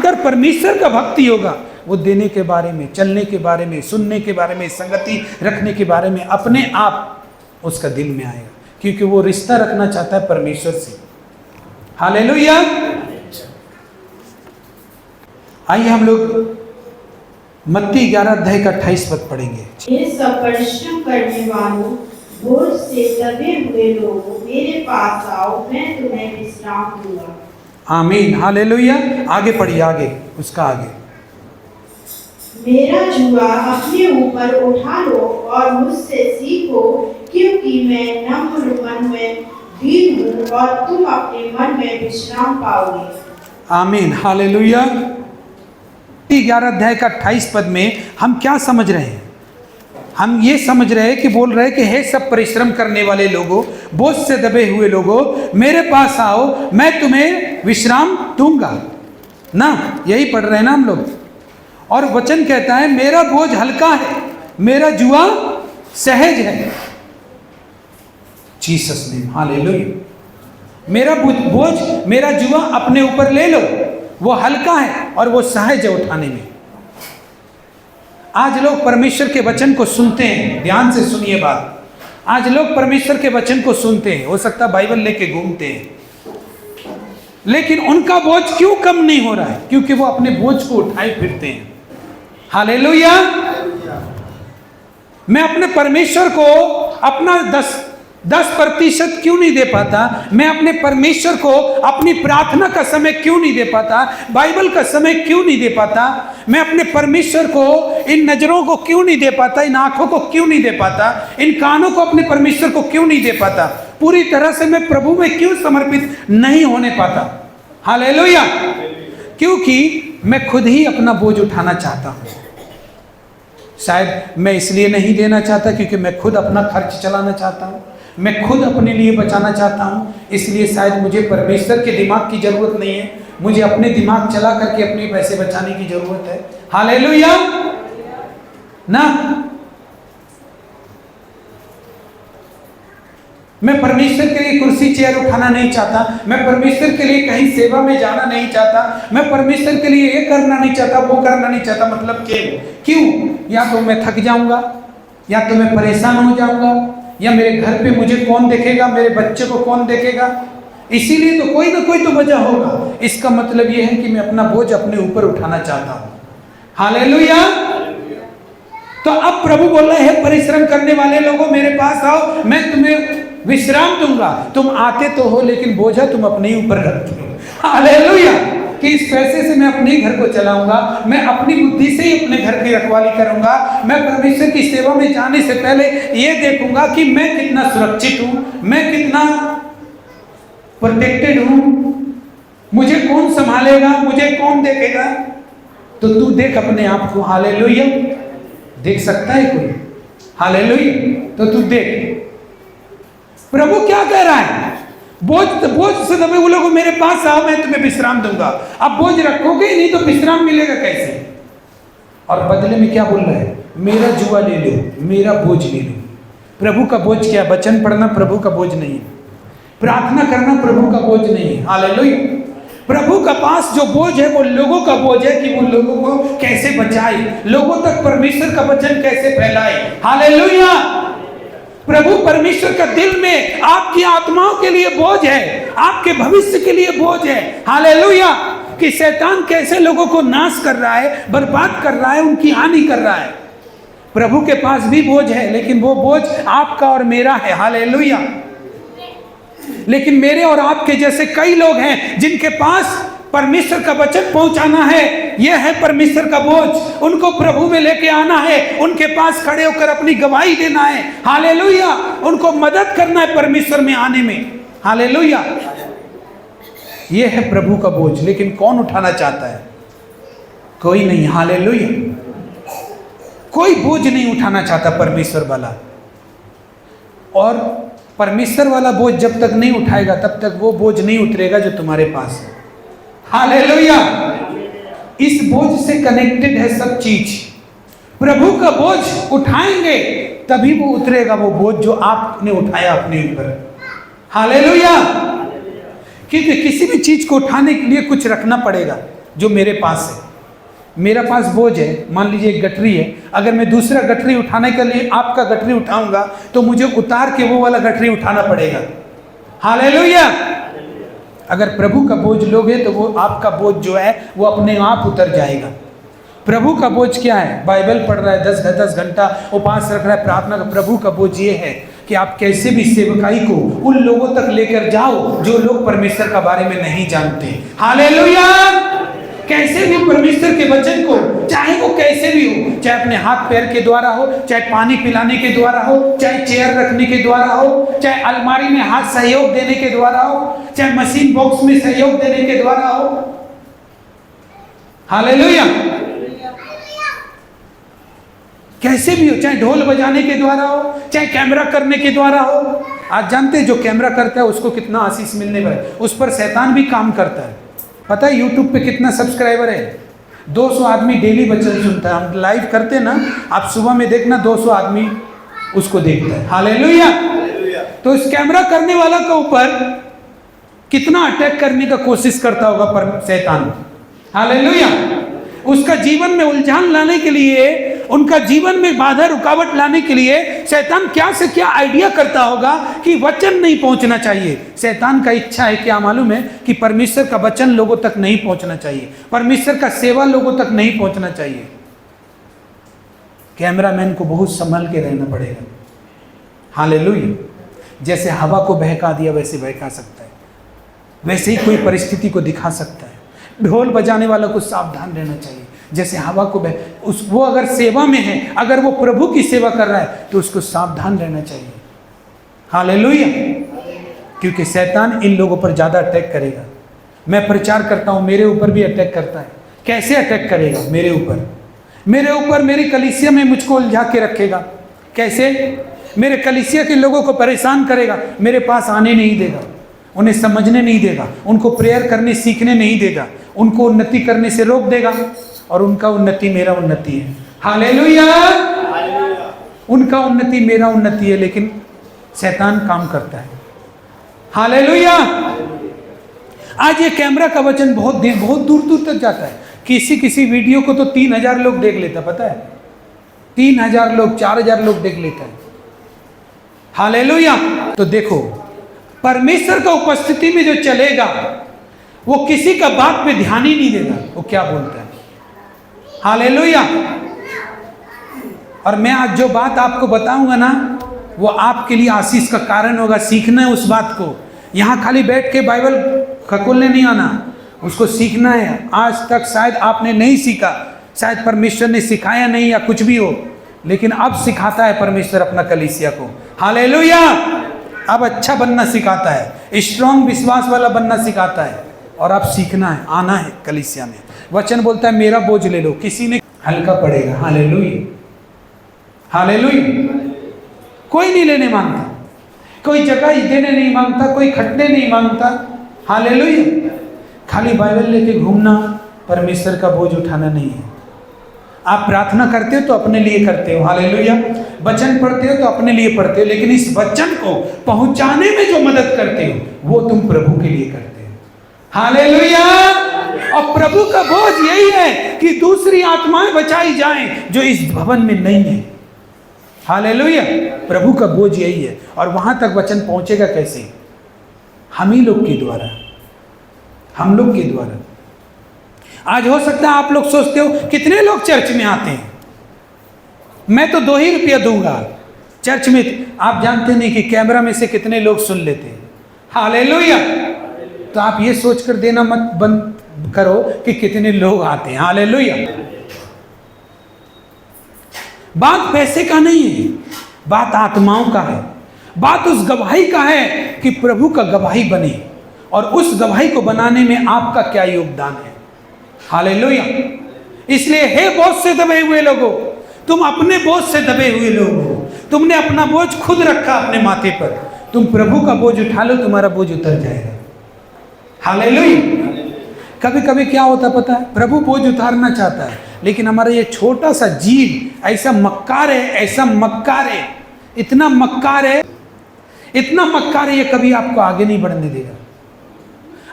जानकर परमेश्वर का भक्ति होगा, वो देने के बारे में, चलने के बारे में, सुनने के बारे में, संगति रखने के बारे में अपने आप उसका दिल में आएगा, क्योंकि वो रिश्ता रखना चाहता है परमेश्वर से। हालेलुया। आइए हम लोग मत्ती 11 अध्याय का 28 पद पढ़ेंगे। ये सब परिश्रम करने वालों, बोझ से दबे हुए लोगों, मेरे पास आओ, मैं तुम्हें विश्राम दूंगा। आमीन, हालेलुया। आगे पढ़िए, आगे उसका आगे। मेरा जुआ अपने ऊपर उठा लो और मुझसे सीखो, क्योंकि मैं नम्र मन में दीन हूँ और तुम अपने मन में विश्राम पाओगे। आमीन, हालेलुया। 11 अध्याय का 28 पद में हम क्या समझ रहे हैं? हम ये समझ रहे हैं कि बोल रहे हैं कि हे सब परिश्रम करने वाले लोगों, बोझ से दबे हुए लोगों, मेरे पास आओ, मैं तुम्हें विश्राम दूंगा ना। यही पढ़ रहे हैं ना हम लोग। और वचन कहता है मेरा बोझ हल्का है, मेरा जुआ सहज है। Jesus name, hallelujah. मेरा बोझ, मेरा जुआ अपने ऊपर ले लो, वो हल्का है और वो सहज है उठाने में। आज लोग परमेश्वर के वचन को सुनते हैं, ध्यान से सुनिए बात। आज लोग परमेश्वर के वचन को सुनते हैं, हो सकता है बाइबल लेके घूमते हैं, लेकिन उनका बोझ क्यों कम नहीं हो रहा है? क्योंकि वो अपने बोझ को उठाए फिरते हैं। हालेलुया। मैं अपने परमेश्वर को अपना 10% क्यों नहीं दे पाता? मैं अपने परमेश्वर को अपनी प्रार्थना का समय क्यों नहीं दे पाता? बाइबल का समय क्यों नहीं दे पाता? मैं अपने परमेश्वर को इन नजरों को क्यों नहीं दे पाता? इन आंखों को क्यों नहीं दे पाता? इन कानों को अपने परमेश्वर को क्यों नहीं दे पाता? पूरी तरह से मैं प्रभु में क्यों समर्पित नहीं होने पाता? हालेलुया। क्योंकि मैं खुद ही अपना बोझ उठाना चाहता हूं। शायद मैं इसलिए नहीं देना चाहता क्योंकि मैं खुद अपना खर्च चलाना चाहता हूं, मैं खुद अपने लिए बचाना चाहता हूं। इसलिए शायद मुझे परमेश्वर के दिमाग की जरूरत नहीं है, मुझे अपने दिमाग चला करके अपने पैसे बचाने की जरूरत है। हालेलुया ना। मैं परमेश्वर के लिए कुर्सी चेयर उठाना नहीं चाहता, मैं परमेश्वर के लिए कहीं सेवा में जाना नहीं चाहता, मैं परमेश्वर के लिए ये करना नहीं चाहता, वो करना नहीं चाहता। मतलब क्यों? या तो मैं थक जाऊंगा, या तो मैं परेशान हो जाऊंगा, या मेरे घर पे मुझे कौन देखेगा, मेरे बच्चे को कौन देखेगा। इसीलिए तो कोई ना कोई तो वजह होगा। इसका मतलब यह है कि मैं अपना बोझ अपने ऊपर उठाना चाहता हूं। हालेलुया। तो अब प्रभु बोल रहे हैं परिश्रम करने वाले लोगों, मेरे पास आओ, मैं तुम्हें विश्राम दूंगा। तुम आते तो हो, लेकिन बोझा तुम अपने ही ऊपर रखते हो। हालेलुया। कि इस पैसे से मैं अपने घर को चलाऊंगा, मैं अपनी बुद्धि से ही अपने घर की रखवाली करूंगा। मैं परमेश्वर की सेवा में जाने से पहले ये देखूंगा कि मैं कितना सुरक्षित हूं, मैं कितना प्रोटेक्टेड हूं, मुझे कौन संभालेगा, मुझे कौन देखेगा। तो तू देख अपने आप को। हालेलुया। देख सकता है कोई? हालेलुया। तो तू देख प्रभु क्या कह रहा है। बोझ से दबे हुए लोगों, मेरे पास आओ, मैं तुम्हें विश्राम दूंगा। अब बोझ रखोगे नहीं तो विश्राम मिलेगा कैसे? और बदले में क्या बोल रहा है? मेरा जुआ ले लो, मेरा बोझ ले लो। प्रभु का बोझ क्या? वचन पढ़ना प्रभु का बोझ नहीं है, प्रार्थना करना प्रभु का बोझ नहीं है। हालेलुया। प्रभु का पास जो बोझ है वो लोगों का बोझ है कि वो लोगों को कैसे बचाए, लोगों तक परमेश्वर का वचन कैसे फैलाए। हालेलुया। प्रभु परमेश्वर का दिल में आपकी आत्माओं के लिए बोझ है, आपके भविष्य के लिए बोझ है। हालेलुया। कि शैतान कैसे लोगों को नाश कर रहा है, बर्बाद कर रहा है, उनकी हानि कर रहा है। प्रभु के पास भी बोझ है, लेकिन वो बोझ आपका और मेरा है। हालेलुया। लेकिन मेरे और आपके जैसे कई लोग हैं जिनके पास परमेश्वर का वचन पहुंचाना है, यह है परमेश्वर का बोझ। उनको प्रभु में लेके आना है, उनके पास खड़े होकर अपनी गवाही देना है। हालेलुया। उनको मदद करना है परमेश्वर में आने में। हालेलुया। यह है प्रभु का बोझ। लेकिन कौन उठाना चाहता है? कोई नहीं। हालेलुया। कोई बोझ नहीं उठाना चाहता परमेश्वर वाला। और परमेश्वर वाला बोझ जब तक नहीं उठाएगा तब तक वो बोझ नहीं उतरेगा जो तुम्हारे पास है। हालेलुया। इस बोझ से कनेक्टेड है सब चीज। प्रभु का बोझ उठाएंगे तभी वो उतरेगा, वो बोझ जो आपने उठाया अपने ऊपर। हालेलुया। क्योंकि किसी भी चीज को उठाने के लिए कुछ रखना पड़ेगा। जो मेरे पास है। मेरा पास बोझ है, मान लीजिए एक गठरी है, अगर मैं दूसरा गठरी उठाने के लिए आपका गठरी उठाऊंगा तो मुझे उतार के वो वाला गठरी उठाना पड़ेगा। हालेलुया। अगर प्रभु का बोझ लोगे तो वो आपका बोझ जो है वो अपने आप उतर जाएगा। प्रभु का बोझ क्या है? बाइबल पढ़ रहा है, 10 घंटा उपवास रख रहा है, प्रार्थना का। प्रभु का बोझ ये है कि आप कैसे भी सेवकाई को उन लोगों तक लेकर जाओ जो लोग परमेश्वर का बारे में नहीं जानते। हालेलुया। कैसे भी परमेश्वर के वचन को, चाहे वो कैसे भी हो, चाहे अपने हाथ पैर के द्वारा हो, चाहे पानी पिलाने के द्वारा हो, चाहे चेयर रखने के द्वारा हो, चाहे अलमारी में हाथ सहयोग देने के द्वारा हो, चाहे मशीन बॉक्स में सहयोग देने के द्वारा हो। हालेलुया। कैसे भी हो, चाहे ढोल बजाने के द्वारा हो, चाहे कैमरा करने के द्वारा हो। आज जानते हैं जो कैमरा करता है उसको कितना आशीष मिलने वाला है, उस पर शैतान भी काम करता है। पता है यूट्यूब पे कितना सब्सक्राइबर है? 200 आदमी डेली वचन सुनता है। हम लाइव करते ना, आप सुबह में देखना 200 आदमी उसको देखता है। हालेलुया। तो इस कैमरा करने वाला के ऊपर कितना अटैक करने का कोशिश करता होगा पर शैतान। हालेलुया। उसका जीवन में उलझान लाने के लिए, उनका जीवन में बाधा रुकावट लाने के लिए शैतान क्या से क्या आइडिया करता होगा कि वचन नहीं पहुंचना चाहिए। शैतान का इच्छा है क्या मालूम है? कि परमेश्वर का वचन लोगों तक नहीं पहुंचना चाहिए, परमेश्वर का सेवा लोगों तक नहीं पहुंचना चाहिए। कैमरामैन को बहुत संभल के रहना पड़ेगा। हालेलुया। जैसे हवा को बहका दिया वैसे बहका सकता है, वैसे ही कोई परिस्थिति को दिखा सकता है। ढोल बजाने वाला को सावधान रहना चाहिए, जैसे हवा को वो अगर सेवा में है, अगर वो प्रभु की सेवा कर रहा है तो उसको सावधान रहना चाहिए। हालेलुया। क्योंकि शैतान इन लोगों पर ज़्यादा अटैक करेगा। मैं प्रचार करता हूँ, मेरे ऊपर भी अटैक करता है। कैसे अटैक करेगा? मेरे ऊपर मेरी कलीसिया में मुझको उलझा के रखेगा। कैसे? मेरे कलीसिया के लोगों को परेशान करेगा, मेरे पास आने नहीं देगा, उन्हें समझने नहीं देगा, उनको प्रेयर करने सीखने नहीं देगा, उनको उन्नति करने से रोक देगा। और उनका उन्नति मेरा उन्नति है। हालेलुया। उनका उन्नति मेरा उन्नति है, लेकिन शैतान काम करता है। हालेलुया। आज ये कैमरा का वचन बहुत दूर दूर तक जाता है। किसी वीडियो को तो 3000 लोग देख लेता, पता है? 3000 लोग, 4000 लोग देख लेता है। हालेलुया। तो देखो, परमेश्वर का उपस्थिति में जो चलेगा वो किसी का बात पे ध्यान ही नहीं देगा, वो क्या बोलता है। हालेलुया। और मैं आज जो बात आपको बताऊंगा ना, वो आपके लिए आशीष का कारण होगा। सीखना है उस बात को। यहाँ खाली बैठ के बाइबल खकोलने नहीं आना, उसको सीखना है। आज तक शायद आपने नहीं सीखा, शायद परमेश्वर ने सिखाया नहीं या कुछ भी हो, लेकिन अब सिखाता है परमेश्वर अपना कलीसिया को। हालेलुया। अब अच्छा बनना सिखाता है, स्ट्रॉन्ग विश्वास वाला बनना सिखाता है। और अब सीखना है, आना है कलीसिया में। वचन बोलता है मेरा बोझ ले लो, किसी ने हल्का पड़ेगा। हालेलुया। हालेलुया। कोई नहीं लेने मांगता, कोई जगह देने नहीं मांगता, कोई खटने नहीं मांगता। हालेलुया। खाली बाइबल लेके घूमना परमेश्वर का बोझ उठाना नहीं है। आप प्रार्थना करते हो तो अपने लिए करते हो। हालेलुया। वचन पढ़ते हो तो अपने लिए पढ़ते हो, लेकिन इस वचन को पहुंचाने में जो मदद करते हो वो तुम प्रभु के लिए करते हो। हालेलुया। और प्रभु का बोझ यही है कि दूसरी आत्माएं बचाई जाएं जो इस भवन में नहीं है। हालेलुया। प्रभु का बोझ यही है। और वहां तक वचन पहुंचेगा कैसे? हम ही लोग के द्वारा, हम लोग के द्वारा। आज हो सकता है आप लोग सोचते हो कितने लोग चर्च में आते हैं, मैं तो 2 ही रुपया दूंगा चर्च में। आप जानते नहीं कि कैमरा में से कितने लोग सुन लेते हैं। हालेलुया। तो आप ये सोचकर देना मत बंद करो कि कितने लोग आते हैं। हालेलुया। बात पैसे का नहीं है, बात आत्माओं का है। बात उस गवाही का है कि प्रभु का गवाही बने, और उस गवाही को बनाने में आपका क्या योगदान है। हालेलुया। इसलिए हे बोझ से दबे हुए लोगों, तुम अपने बोझ से दबे हुए लोग हो, तुमने अपना बोझ खुद रखा अपने माथे पर। तुम प्रभु का बोझ उठा लो, तुम्हारा बोझ उतर जाएगा। हालेलुया। कभी कभी क्या होता पता है, प्रभु बोझ उतारना चाहता है, लेकिन हमारा ये छोटा सा जीव ऐसा मक्कार है, ऐसा मक्कार है, इतना मक्कार है, इतना मक्कार है, ये कभी आपको आगे नहीं बढ़ने देगा।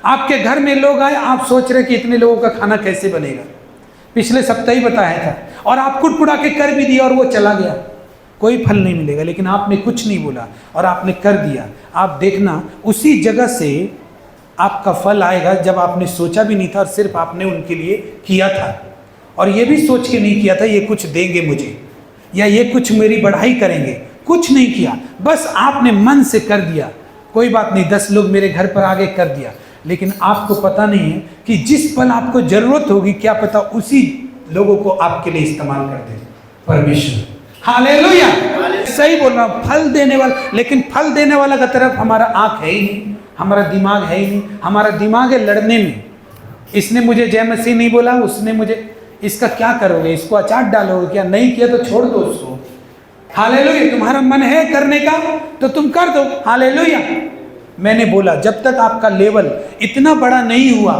आपके घर में लोग आए, आप सोच रहे कि इतने लोगों का खाना कैसे बनेगा, पिछले सप्ताह ही बताया था, और आप कुड़कुड़ा के कर भी दिया और वो चला गया, कोई फल नहीं मिलेगा। लेकिन आपने कुछ नहीं बोला और आपने कर दिया, आप देखना उसी जगह से आपका फल आएगा जब आपने सोचा भी नहीं था और सिर्फ आपने उनके लिए किया था, और ये भी सोच के नहीं किया था ये कुछ देंगे मुझे या ये कुछ मेरी बढ़ाई करेंगे, कुछ नहीं किया, बस आपने मन से कर दिया। कोई बात नहीं, 10 लोग मेरे घर पर आगे कर दिया, लेकिन आपको पता नहीं है कि जिस पल आपको जरूरत होगी, क्या पता उसी लोगों को आपके लिए इस्तेमाल कर दे परमेश्वर। हालेलुया, सही बोल रहा हूँ, फल देने वाला। लेकिन फल देने वाला का तरफ हमारा आंख है ही नहीं, हमारा दिमाग है ही नहीं। हमारा दिमाग है लड़ने में, इसने मुझे जय मसीह नहीं बोला, उसने मुझे, इसका क्या करोगे, इसको अचार डालोगे क्या, नहीं किया तो छोड़ दो उसको। हालेलुया, तुम्हारा मन है करने का तो तुम कर दो। हालेलुया, मैंने बोला जब तक आपका लेवल इतना बड़ा नहीं हुआ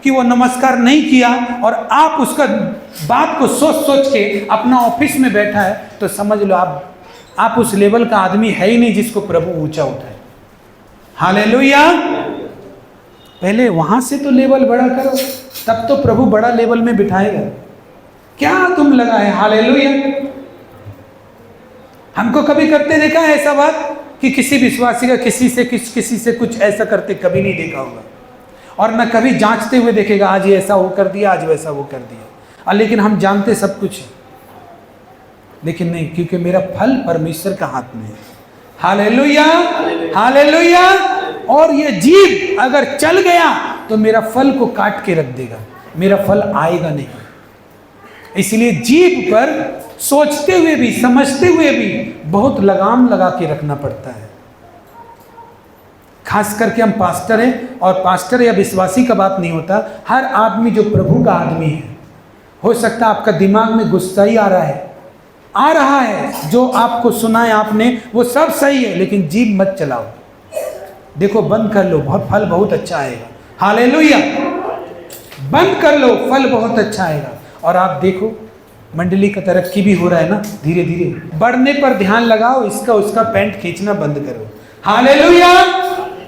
कि वो नमस्कार नहीं किया और आप उसका बात को सोच सोच के अपना ऑफिस में बैठा है, तो समझ लो आप उस लेवल का आदमी है ही नहीं जिसको प्रभु ऊंचा उठाए। हालेलुया, पहले वहां से तो लेवल बड़ा करो, तब तो प्रभु बड़ा लेवल में बिठाएगा। क्या तुम लगा है? हालेलुया, हमको कभी करते देखा है ऐसा बात कि किसी विश्वासी का किसी से कुछ ऐसा करते कभी नहीं देखा होगा, और न कभी जांचते हुए देखेगा आज ये ऐसा वो कर दिया, आज वैसा वो कर दिया। और लेकिन हम जानते सब कुछ है, लेकिन नहीं, क्योंकि मेरा फल परमेश्वर का हाथ में है। Hallelujah, hallelujah. और ये जीव अगर चल गया तो मेरा फल को काट के रख देगा, मेरा फल आएगा नहीं। इसलिए जीव पर सोचते हुए भी, समझते हुए भी बहुत लगाम लगा के रखना पड़ता है। खास करके हम पास्टर हैं, और पास्टर या विश्वासी का बात नहीं होता, हर आदमी जो प्रभु का आदमी है। हो सकता है आपका दिमाग में गुस्सा ही आ रहा है, जो आपको सुना है आपने वो सब सही है, लेकिन जीभ मत चलाओ, देखो बंद कर लो, बहुत फल बहुत अच्छा आएगा। हालेलुया, बंद कर लो, फल बहुत अच्छा आएगा। और आप देखो मंडली का तरक्की भी हो रहा है ना, धीरे धीरे बढ़ने पर ध्यान लगाओ, इसका उसका पैंट खींचना बंद करो। हालेलुया,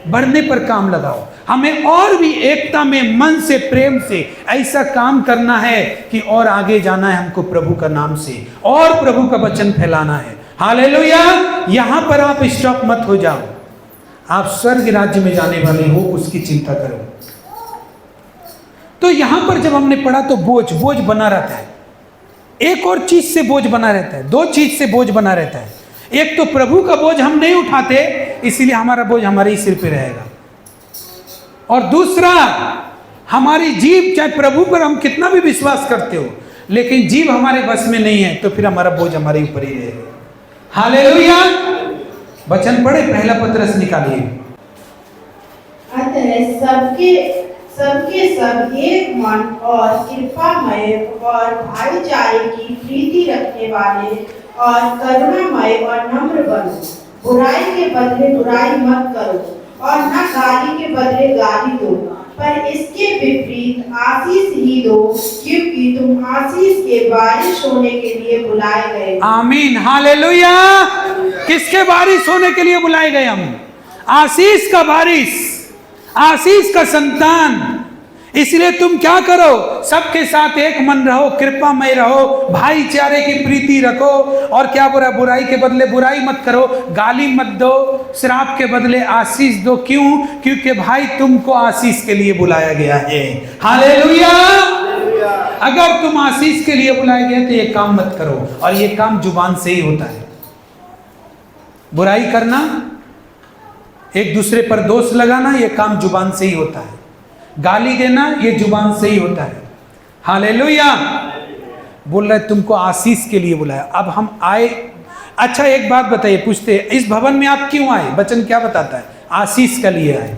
बढ़ने पर काम लगाओ। हमें और भी एकता में, मन से, प्रेम से ऐसा काम करना है कि और आगे जाना है हमको प्रभु का नाम से, और प्रभु का वचन फैलाना है। हालेलुया, यहां पर आप स्टॉप मत हो जाओ, आप स्वर्ग राज्य में जाने वाले हो, उसकी चिंता करो। तो यहां पर जब हमने पढ़ा तो बोझ बना रहता है, एक और चीज से बोझ बना रहता है, 2 चीज से बोझ बना रहता है। एक तो प्रभु का बोझ हम नहीं उठाते, इसीलिए हमारा बोझ हमारे ही सिर पे रहेगा, और दूसरा हमारी जीभ, चाहे प्रभु पर हम कितना भी विश्वास करते हो, लेकिन जीभ हमारे बस में नहीं है, तो फिर हमारा बोझ हमारे ऊपर ही रहेगा। हालेलुया, वचन पढ़े, पहला पत्रस निकालिए। अतः सबके सब एक मन और कृपामय और भाईचारे की प्रीति रखने वाले और करुणामय और नम्र बनो, बुराई के बदले बुराई मत करो और न गाली के बदले गाली दो, पर इसके विपरीत आशीष ही दो, क्योंकि तुम आशीष के बारिश होने के लिए बुलाए गए। आमीन, हालेलुया। किसके बारिश होने के लिए बुलाए गए हम? आशीष का बारिश, आशीष का संतान। इसलिए तुम क्या करो, सबके साथ एक मन रहो, कृपामय रहो, भाईचारे की प्रीति रखो, और क्या बुराई के बदले बुराई मत करो, गाली मत दो, श्राप के बदले आशीष दो। क्यों? क्योंकि भाई तुमको आशीष के लिए बुलाया गया है। हालेलुया। अगर तुम आशीष के लिए बुलाए गए तो ये काम मत करो, और ये काम जुबान से ही होता है। बुराई करना, एक दूसरे पर दोष लगाना, ये काम जुबान से ही होता है। गाली देना, ये जुबान से ही होता है। हालेलुया। बोल रहे तुमको आशीष के लिए बुलाया। अब हम आए, अच्छा एक बात बताइए, पूछते हैं इस भवन में आप क्यों आए? वचन क्या बताता है? आशीष के लिए आए।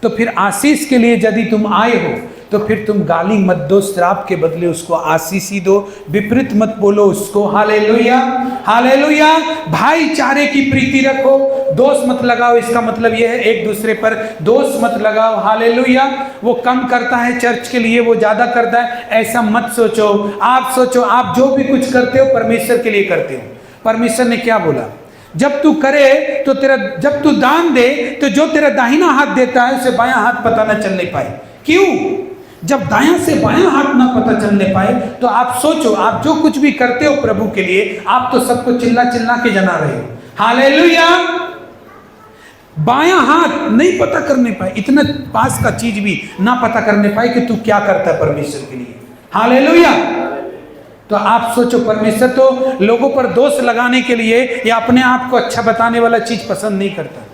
तो फिर आशीष के लिए यदि तुम आए हो तो फिर तुम गाली मत दो, श्राप के बदले उसको आशीष ही दो, विपरीत मत बोलो उसको। Hallelujah, hallelujah. भाईचारे की प्रीति रखो, दोष मत लगाओ। इसका मतलब यह है एक दूसरे पर दोष मत लगाओ। हालेलुया। वो कम करता है चर्च के लिए, वो ज्यादा करता है, ऐसा मत सोचो। आप सोचो आप जो भी कुछ करते हो परमेश्वर के लिए करते हो। परमेश्वर ने क्या बोला? जब तू करे तो जब तू दान दे तो जो तेरा दाहिना हाथ देता है उसे बायां हाथ पता न चलने पाए। क्यों? जब दायां से बायां हाथ ना पता चलने पाए तो आप सोचो, आप जो कुछ भी करते हो प्रभु के लिए, आप तो सबको चिल्ला चिल्ला के जना रहे हो। हालेलुया। बायां हाथ नहीं पता करने पाए, इतना पास का चीज भी ना पता करने पाए कि तू क्या करता है परमेश्वर के लिए। हालेलुया। तो आप सोचो, परमेश्वर तो लोगों पर दोष लगाने के लिए या अपने आप को अच्छा बताने वाला चीज पसंद नहीं करता।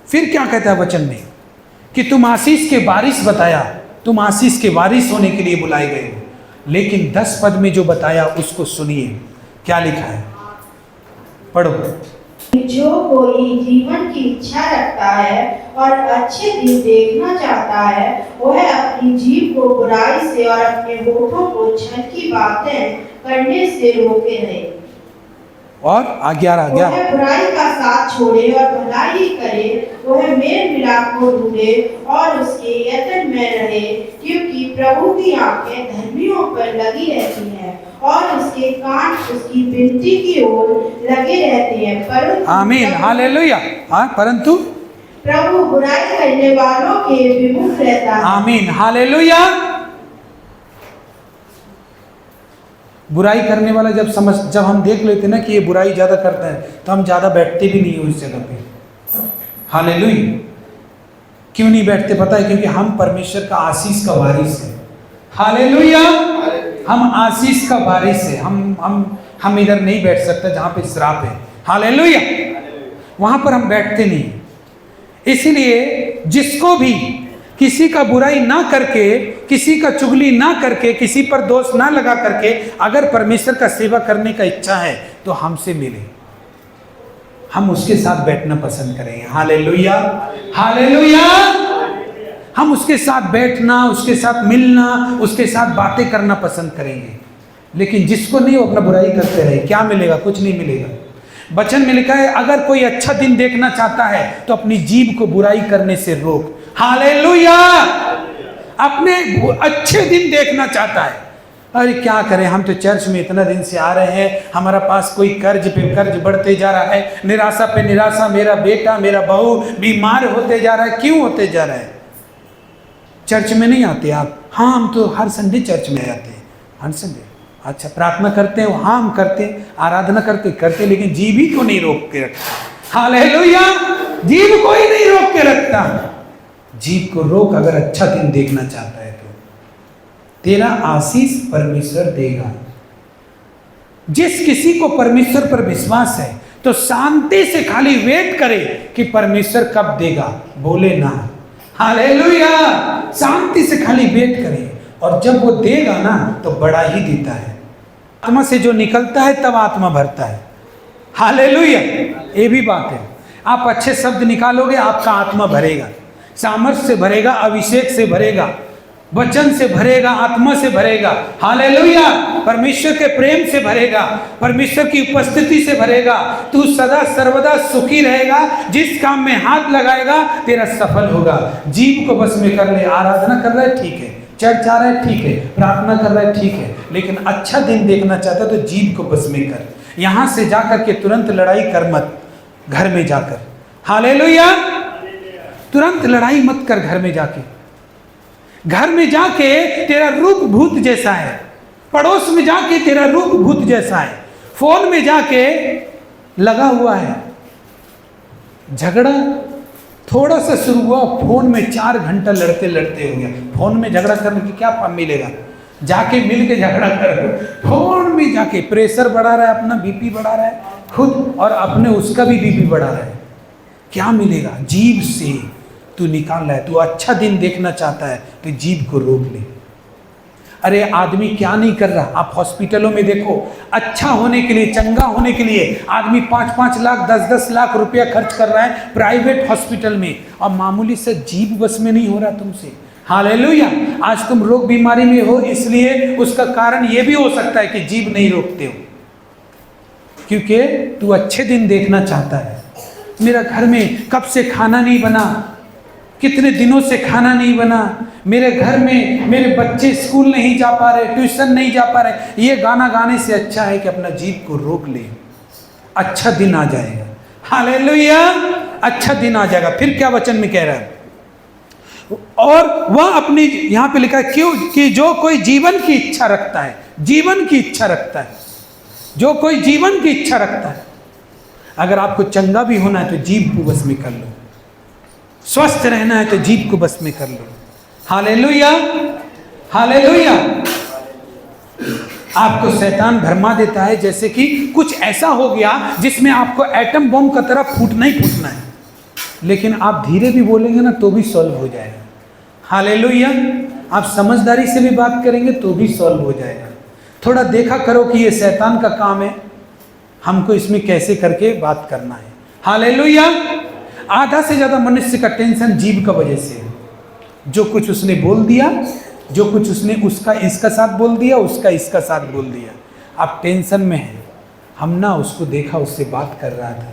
फिर क्या कहता है वचन में कि तुम आशीष के वारिस बताया, तुम आशीष के वारिस होने के लिए बुलाए गए हो। लेकिन 10 पद में जो बताया उसको सुनिए, क्या लिखा है, पढ़ो। जो कोई जीवन की इच्छा रखता है और अच्छे दिन देखना चाहता है, वह अपनी जीभ को बुराई से और अपने होठों को छल की बातें करने से रोके रहे। और 11 वह बुराई का साथ छोड़े और भलाई करे, वह मेल मिलाप को ढूंढे और उसके यत्न में रहे, क्योंकि प्रभु की आंखें धर्मियों पर लगी रहती हैं और उसके कान उसकी विनती की ओर लगे रहते हैं। परंतु आमीन, हालेलुया। हाँ, परंतु प्रभु बुराई करने वालों के विमुख रहता है। आमीन, हालेलुया। बुराई करने वाला जब हम देख लेते ना कि ये बुराई ज्यादा करता है तो हम ज्यादा बैठते भी नहीं उस जगह पे। हालेलुया। क्यों नहीं बैठते पता है? क्योंकि हम परमेश्वर का आशीष का वारिस है। हालेलुया। हम आशीष का वारिस है। हम इधर नहीं बैठ सकते जहां पे श्राप है। हालेलुया। वहां पर हम बैठते नहीं। इसलिए जिसको भी किसी का बुराई ना करके, किसी का चुगली ना करके, किसी पर दोष ना लगा करके अगर परमेश्वर का सेवा करने का इच्छा है तो हमसे मिले, हम उसके साथ बैठना पसंद करेंगे। Hallelujah, hallelujah. हम उसके साथ बैठना, उसके साथ मिलना, उसके साथ बातें करना पसंद करेंगे। लेकिन जिसको नहीं वो अपना बुराई करते रहे, क्या मिलेगा? कुछ नहीं मिलेगा। वचन में लिखा है अगर कोई अच्छा दिन देखना चाहता है तो अपनी जीभ को बुराई करने से रोक। हालेलुया। अपने अच्छे दिन देखना चाहता है। अरे क्या करें, हम तो चर्च में इतना दिन से आ रहे हैं, हमारा पास कोई कर्ज पे कर्ज बढ़ते जा रहा है, निराशा पे निराशा, मेरा बेटा मेरा बहू बीमार होते जा रहा है। क्यों होते जा रहा है? चर्च में नहीं आते आप? हाँ, हम तो हर संडे चर्च में आते हैं, हर संडे। अच्छा, प्रार्थना करते हो? हाँ, हम करते, आराधना करते, लेकिन जीभ ही को नहीं रोक के रखता। हालेलुया। जीभ को ही नहीं रोक के रखता। जीभ को रोक अगर अच्छा दिन देखना चाहता है तो तेरा आशीष परमेश्वर देगा। जिस किसी को परमेश्वर पर विश्वास है तो शांति से खाली वेट करे कि परमेश्वर कब देगा, बोले ना। हालेलुया। शांति से खाली वेट करे और जब वो देगा ना तो बड़ा ही देता है। आत्मा से जो निकलता है तब आत्मा भरता है। हालेलुया। ये भी बात है। आप अच्छे शब्द निकालोगे आपका आत्मा भरेगा, सामर्थ्य से भरेगा, अभिषेक से भरेगा, वचन से भरेगा, आत्मा से भरेगा। हालेलुया। परमेश्वर के प्रेम से भरेगा, परमेश्वर की उपस्थिति से भरेगा। तू सदा सर्वदा सुखी रहेगा। जिस काम में हाथ लगाएगा तेरा सफल होगा। जीव को बस में कर ले। आराधना कर रहा है ठीक है, चर्च आ रहा है ठीक है, प्रार्थना कर रहा है ठीक है, लेकिन अच्छा दिन देखना चाहता तो जीव को बस में कर। यहां से जाकर के तुरंत लड़ाई कर मत, घर में जाकर। हालेलुया। तुरंत लड़ाई मत कर घर में जाके। घर में जाके तेरा रूप भूत जैसा है, पड़ोस में जाके तेरा रूप भूत जैसा है, फोन में जाके लगा हुआ है। झगड़ा थोड़ा सा शुरू हुआ, फोन में 4 घंटा लड़ते लड़ते हो गया। फोन में झगड़ा करने की क्या मिलेगा? जाके मिल के झगड़ा करो। फोन में जाके प्रेशर बढ़ा रहा है, अपना बीपी बढ़ा रहा है खुद और अपने उसका भी बीपी बढ़ा रहा है। क्या मिलेगा? जीभ से तू निकाल रहा है। तू अच्छा दिन देखना चाहता है तो जीभ को रोक ले। अरे आदमी क्या नहीं कर रहा? आप हॉस्पिटलों में देखो, अच्छा होने के लिए, चंगा होने के लिए आदमी 5-5 लाख 10-10 लाख रुपया खर्च कर रहा है प्राइवेट हॉस्पिटल में, और मामूली से जीभ बस में नहीं हो रहा तुमसे। हालेलुया। आज तुम रोग बीमारी में हो, इसलिए उसका कारण यह भी हो सकता है कि जीभ नहीं रोकते हो, क्योंकि तू अच्छे दिन देखना चाहता है। मेरा घर में कब से खाना नहीं बना, कितने दिनों से खाना नहीं बना, मेरे घर में मेरे बच्चे स्कूल नहीं जा पा रहे, ट्यूशन नहीं जा पा रहे। ये गाना गाने से अच्छा है कि अपना जीभ को रोक ले। अच्छा दिन आ जाएगा। हालेलुया, अच्छा दिन आ जाएगा। फिर क्या वचन में कह रहा है, और वह अपनी, यहां पे लिखा है क्यों कि जो कोई जीवन की इच्छा रखता है, जीवन की इच्छा रखता है, जो कोई जीवन की इच्छा रखता है। अगर आपको चंगा भी होना है तो जीभ को बस में कर लो, स्वस्थ रहना है तो जीभ को बस में कर लो। Hallelujah, hallelujah. आपको शैतान भरमा देता है जैसे कि कुछ ऐसा हो गया जिसमें आपको एटम बम का तरह फूटना ही फूटना है, लेकिन आप धीरे भी बोलेंगे ना तो भी सॉल्व हो जाएगा। हालेलुया। आप समझदारी से भी बात करेंगे तो भी सॉल्व हो जाएगा। थोड़ा देखा करो कि ये शैतान का काम है, हमको इसमें कैसे करके बात करना है। हालेलुया। आधा से ज्यादा मनुष्य का टेंशन जीभ का वजह से है। जो कुछ उसने बोल दिया, जो कुछ उसने उसका इसका साथ बोल दिया, उसका इसका साथ बोल दिया, आप टेंशन में हैं। हम ना उसको देखा, उससे बात कर रहा था,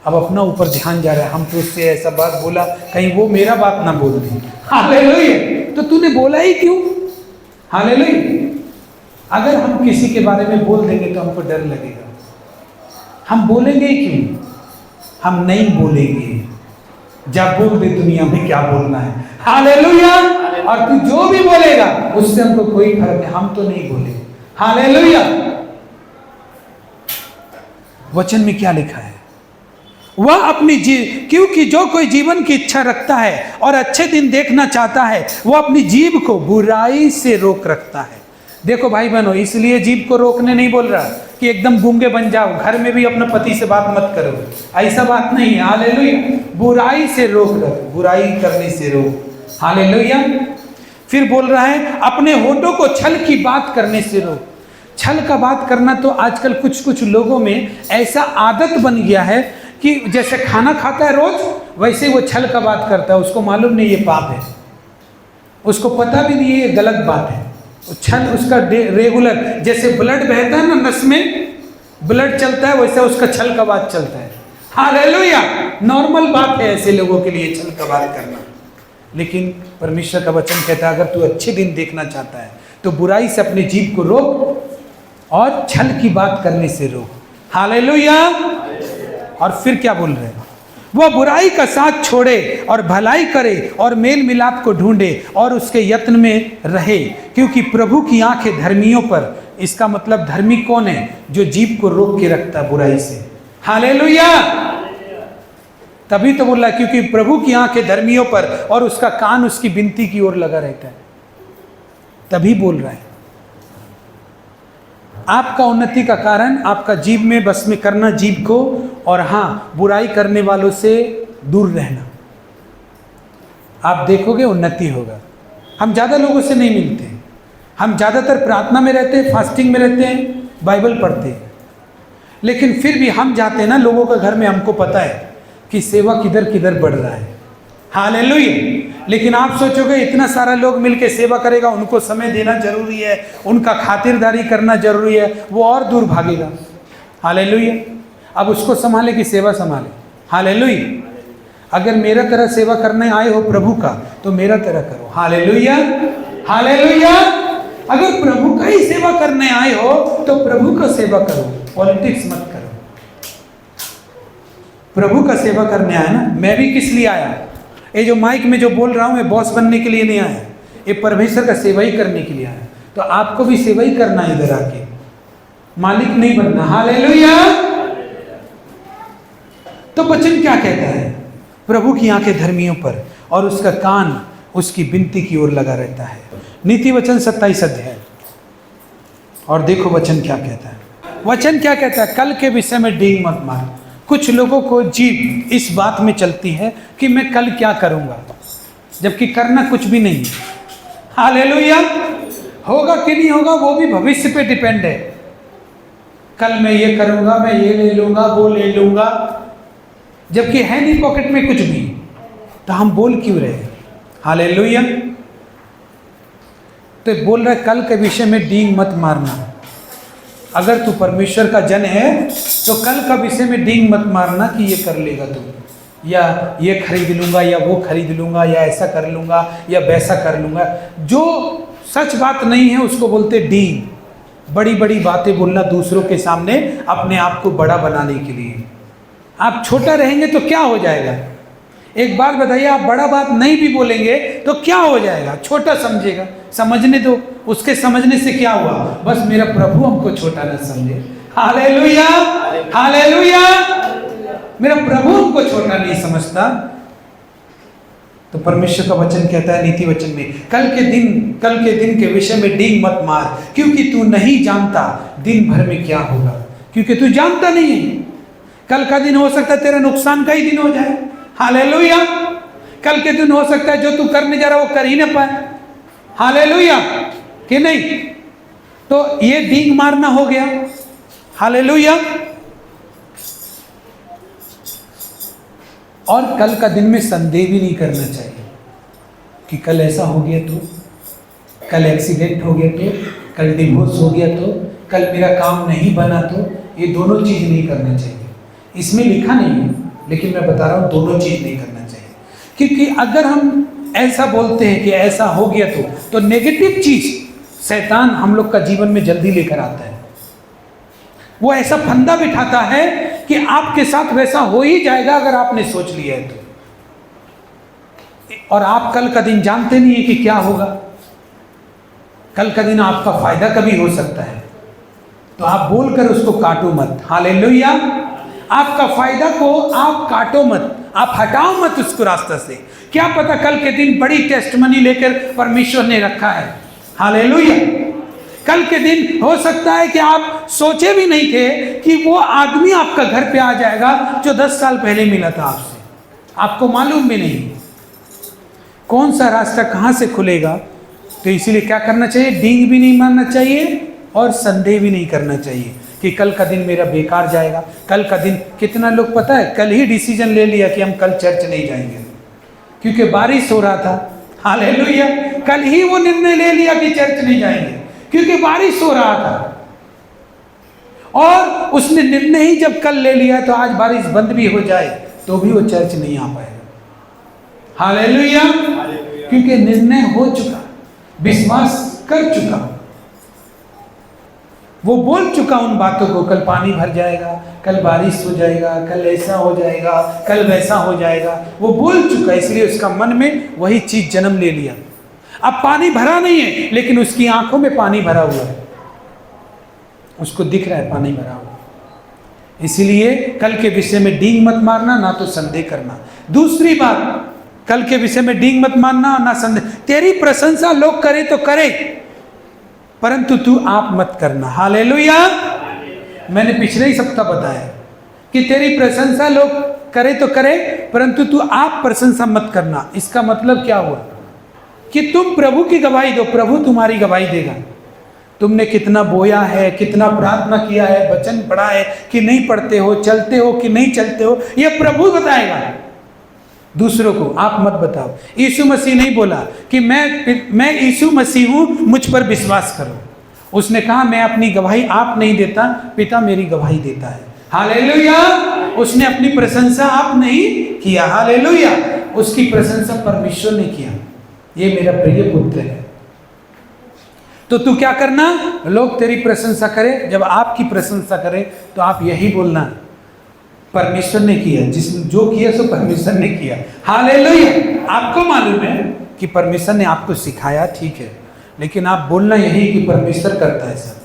अब अपना ऊपर ध्यान जा रहा है, हम तो उससे ऐसा बात बोला कहीं वो मेरा बात ना बोल दी। हालेलुया। तो तूने बोला ही क्यों? हालेलुया। अगर हम किसी के बारे में बोल देंगे तो हमको डर लगेगा, हम बोलेंगे ही क्यों? हम नहीं बोलेंगे। जब बोल दे दुनिया में क्या बोलना है। हालेलुया। और तू जो भी बोलेगा उससे हमको कोई फर्क नहीं, हम तो नहीं बोले। हालेलुया। वचन में क्या लिखा है, वह अपनी क्योंकि जो कोई जीवन की इच्छा रखता है और अच्छे दिन देखना चाहता है, वह अपनी जीभ को बुराई से रोक रखता है। देखो भाई बहनों, इसलिए जीभ को रोकने नहीं बोल रहा कि एकदम गूंगे बन जाओ, घर में भी अपने पति से बात मत करो, ऐसा बात नहीं है। हालेलुया। बुराई से रोक रख, बुराई करने से रोक। हालेलुया। फिर बोल रहा है अपने होठों को छल की बात करने से रोक। छल का बात करना तो आजकल कुछ कुछ लोगों में ऐसा आदत बन गया है कि जैसे खाना खाता है रोज, वैसे वो छल का बात करता है। उसको मालूम नहीं ये पाप है, उसको पता भी नहीं ये गलत बात है। छल उसका रेगुलर, जैसे ब्लड बहता है ना, नस में ब्लड चलता है, वैसा उसका छल का बात चलता है। हालेलुया। नॉर्मल बात है ऐसे लोगों के लिए छल का बात करना, लेकिन परमेश्वर का वचन कहता है अगर तू अच्छे दिन देखना चाहता है तो बुराई से अपनी जीभ को रोक और छल की बात करने से रोक। हालेलुया। और फिर क्या बोल रहे हैं, वह बुराई का साथ छोड़े और भलाई करे और मेल मिलाप को ढूंढे और उसके यत्न में रहे, क्योंकि प्रभु की आंखें धर्मियों पर। इसका मतलब धर्मी कौन है? जो जीभ को रोक के रखता है बुराई से। हालेलुया। तभी तो बोल रहा है क्योंकि प्रभु की आंखें धर्मियों पर और उसका कान उसकी विनती की ओर लगा रहता है, तभी बोल रहा है। आपका उन्नति का कारण आपका जीभ में बस में करना जीभ को, और हाँ बुराई करने वालों से दूर रहना। आप देखोगे उन्नति होगा। हम ज़्यादा लोगों से नहीं मिलते, हम ज़्यादातर प्रार्थना में रहते हैं, फास्टिंग में रहते हैं, बाइबल पढ़ते हैं, लेकिन फिर भी हम जाते हैं ना लोगों के घर में, हमको पता है कि सेवा किधर किधर बढ़ रहा है। हालेलुया। लेकिन आप सोचोगे इतना सारा लोग मिलके सेवा करेगा, उनको समय देना जरूरी है, उनका खातिरदारी करना जरूरी है, वो और दूर भागेगा। हालेलुया। अब उसको संभाले कि सेवा संभाले। हालेलुया। अगर मेरा तरह सेवा करने आए हो प्रभु का तो मेरा तरह करो। हालेलुया। हालेलुया। अगर प्रभु का ही सेवा करने आए हो तो प्रभु का सेवा करो, पॉलिटिक्स मत करो। प्रभु का सेवा करने आया ना। मैं भी किस लिए आया? ये जो माइक में जो बोल रहा हूँ मैं बॉस बनने के लिए नहीं आया, ये परमेश्वर का सेवा ही करने के लिए आया। तो आपको भी सेवा ही करना है इधर आके, मालिक नहीं बनना। हालेलुया। तो वचन क्या कहता है? प्रभु की आंखें धर्मियों पर और उसका कान उसकी विनती की ओर लगा रहता है। नीति वचन 27 अध्याय। और देखो वचन क्या कहता है। वचन क्या कहता है? कल के विषय में डींग मत मार। कुछ लोगों को जीभ इस बात में चलती है कि मैं कल क्या करूंगा, जबकि करना कुछ भी नहीं। हालेलुया। होगा कि नहीं होगा वो भी भविष्य पे डिपेंड है। कल मैं ये करूंगा, मैं ये ले लूंगा, वो ले लूंगा, जबकि है नहीं पॉकेट में कुछ भी, तो हम बोल क्यों रहे? हालेलुया। तो बोल रहा है कल के विषय में डींग मत मारना। अगर तू परमेश्वर का जन है तो कल का विषय में डींग मत मारना कि ये कर लेगा तू, या ये खरीद लूंगा, या वो खरीद लूंगा, या ऐसा कर लूंगा, या वैसा कर लूंगा। जो सच बात नहीं है उसको बोलते डींग। बड़ी बड़ी बातें बोलना दूसरों के सामने अपने आप को बड़ा बनाने के लिए। आप छोटा रहेंगे तो क्या हो जाएगा? एक बात बताइए, आप बड़ा बात नहीं भी बोलेंगे तो क्या हो जाएगा? छोटा समझेगा। समझने दो, उसके समझने से क्या हुआ? बस मेरा प्रभु हमको छोटा न समझे। Hallelujah, hallelujah. मेरा प्रभु हमको छोटा नहीं समझता। तो परमेश्वर का वचन कहता है नीति वचन में, कल के दिन के विषय में डींग मत मार, क्योंकि तू नहीं जानता दिन भर में क्या होगा। क्योंकि तू जानता नहीं है, कल का दिन हो सकता है तेरा नुकसान का ही दिन हो जाए। हालेलुया। कल के दिन हो सकता है जो तू करने जा रहा वो कर ही ना पाए। हालेलुया कि नहीं? तो ये डींग मारना हो गया। हालेलुया। और कल का दिन में संदेह भी नहीं करना चाहिए कि कल ऐसा हो गया तो, कल एक्सीडेंट हो गया तो, कल डिवोर्स हो गया तो, कल मेरा काम नहीं बना तो। ये दोनों चीज़ नहीं करना चाहिए। इसमें लिखा नहीं है, लेकिन मैं बता रहा हूँ दोनों चीज़ नहीं करना चाहिए। क्योंकि अगर हम ऐसा बोलते हैं कि ऐसा हो गया तो नेगेटिव चीज़ शैतान हम लोग का जीवन में जल्दी लेकर आता है। वो ऐसा फंदा बिठाता है कि आपके साथ वैसा हो ही जाएगा अगर आपने सोच लिया है तो। और आप कल का दिन जानते नहीं है कि क्या होगा। कल का दिन आपका फायदा कभी हो सकता है, तो आप बोलकर उसको काटो मत। हालेलुया। आपका फायदा को आप काटो मत, आप हटाओ मत उसको रास्ता से। क्या पता कल के दिन बड़ी टेस्टमनी लेकर परमेश्वर ने रखा है। हालेलुया। कल के दिन हो सकता है कि आप सोचे भी नहीं थे कि वो आदमी आपका घर पे आ जाएगा जो 10 साल पहले मिला था आपसे, आपको मालूम भी नहीं कौन सा रास्ता कहाँ से खुलेगा। तो इसीलिए क्या करना चाहिए? डींग भी नहीं मारना चाहिए और संदेह भी नहीं करना चाहिए कि कल का दिन मेरा बेकार जाएगा। कल का दिन, कितना लोग पता है कल ही डिसीजन ले लिया कि हम कल चर्च नहीं जाएंगे क्योंकि बारिश हो रहा था। हालेलुया। कल ही वो निर्णय ले लिया कि चर्च नहीं जाएंगे क्योंकि बारिश हो रहा था। और उसने निर्णय ही जब कल ले लिया तो आज बारिश बंद भी हो जाए तो भी वो चर्च नहीं आ पाएगा। हालेलुया। क्योंकि निर्णय हो चुका, विश्वास कर चुका, वो बोल चुका उन बातों को। कल पानी भर जाएगा, कल बारिश हो जाएगा, कल ऐसा हो जाएगा, कल वैसा हो जाएगा। वो बोल चुका, इसलिए उसका मन में वही चीज जन्म ले लिया। अब पानी भरा नहीं है, लेकिन उसकी आंखों में पानी भरा हुआ है, उसको दिख रहा है पानी भरा हुआ। इसलिए कल के विषय में डींग मत मारना, ना तो संदेह करना। दूसरी बात, कल के विषय में डींग मत मारना ना संदेह। तेरी प्रशंसा लोग करे तो करे, परंतु तू आप मत करना। हालेलुया। मैंने पिछले ही सप्ताह बताया कि तेरी प्रशंसा लोग करे तो करे, परंतु तू आप प्रशंसा मत करना। इसका मतलब क्या हुआ कि तुम प्रभु की गवाही दो, प्रभु तुम्हारी गवाही देगा। तुमने कितना बोया है, कितना प्रार्थना किया है, वचन पढ़ा है कि नहीं पढ़ते हो, चलते हो कि नहीं चलते हो, यह प्रभु बताएगा। दूसरों को आप मत बताओ। यीशु मसीह नहीं बोला कि मैं यीशु मसीह हूं, मुझ पर विश्वास करो। उसने कहा मैं अपनी गवाही आप नहीं देता, पिता मेरी गवाही देता है। हालेलुया। उसने अपनी प्रशंसा आप नहीं किया। हालेलुया। उसकी प्रशंसा परमेश्वर ने किया। ये मेरा प्रिय पुत्र है। तो तू क्या करना? लोग तेरी प्रशंसा करें, जब आपकी प्रशंसा करें तो आप यही बोलना परमेश्वर ने किया, जो किया सो परमेश्वर ने किया। हालेलुया। आपको मालूम है कि परमेश्वर ने आपको सिखाया, ठीक है, लेकिन आप बोलना यही कि परमेश्वर करता है सब।